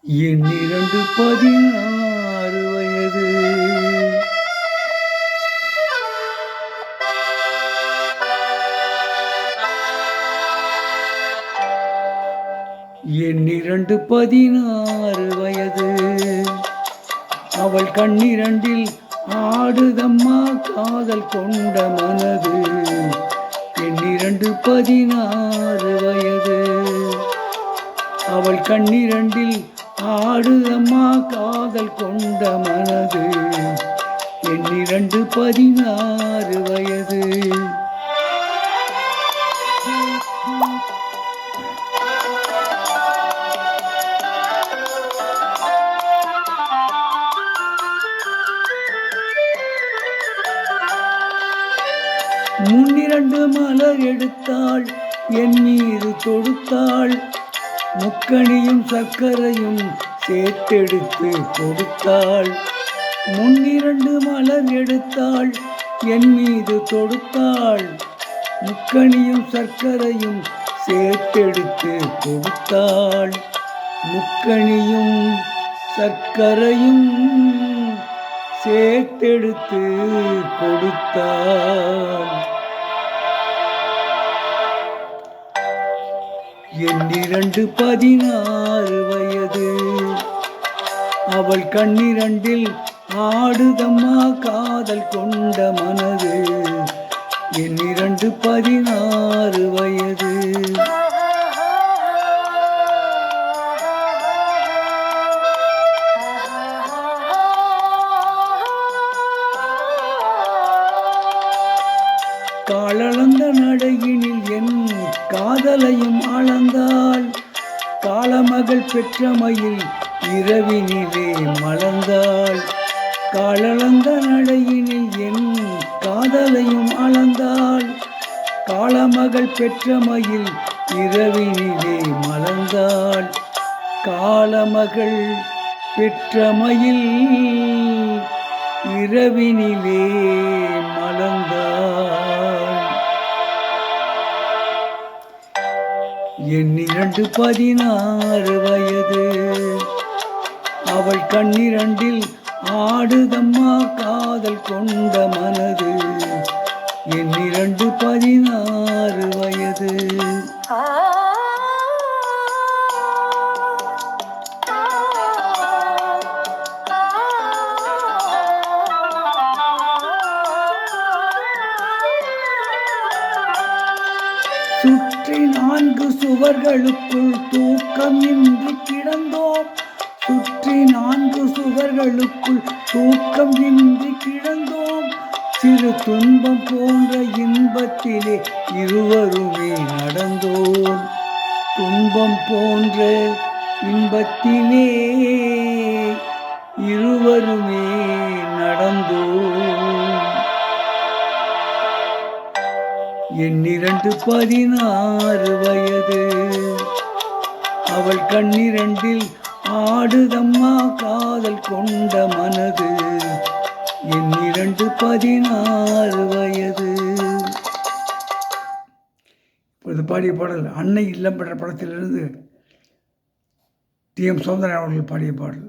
என் 16 வயது. என் 16 வயது. அவள் கண்ணிரண்டில் ஆடுதம்மா காதல் கொண்ட மனது. என் 16 வயது. அவள் கண்ணிரண்டில் ஆடுதம்மா காதல் கொண்ட மனது. என் 16 வயது. முன்னிரண்டு மலர் எடுத்தாள், என் மீது தொடுத்தாள். முக்கணியும் சர்க்கரையும் சேர்த்தெடுத்து கொடுத்தாள். முன்னிரண்டு மலர் எடுத்தாள், என் மீது தொடுத்தாள். முக்கணியும் சர்க்கரையும் சேர்த்தெடுத்து கொடுத்தாள். முக்கணியும் சர்க்கரையும் சேர்த்தெடுத்து கொடுத்தாள். என் 16 வயது. அவள் கண்ணிரண்டில் ஆடுதம்மா காதல் கொண்ட மனது. என் 16 வயது. காலளந்த நடையினில் என் காதலையும் அளந்தாள். காலமகள் பெற்ற மயில் இரவினிலே மலர்ந்தாள். காலளந்த நடையினில் என் காதலையும் அளந்தாள். காலமகள் பெற்ற மயில் இரவினிலே மலர்ந்தாள். காலமகள் பெற்ற மயில் இரவினிலே மலர்ந்தாள். என் 16 வயது. அவள் கண்ணிரண்டில் ஆடுதம்மா காதல் கொண்ட மனது. என் 16 வயது. சுற்றி 4 சுவர்களுக்குள் தூக்கம் இன்றி கிடந்தோம். சுற்றி 4 சுவர்களுக்குள் தூக்கம் இன்றி கிடந்தோம். சிறு துன்பம் போன்ற இன்பத்திலே இருவருமே நடந்தோம். துன்பம் போன்ற இன்பத்திலே இருவருமே நடந்தோம். என் 16 வயது. அவள் கண்ணிரண்டில் ஆடுதம்மா காதல் கொண்ட மனது. என் 16 வயது. இப்பொழுது பாடிய பாடல் அன்னை இல்லம் பெற்ற படத்திலிருந்து டி.எம். சௌந்தரன் அவர்கள் பாடிய பாடல்.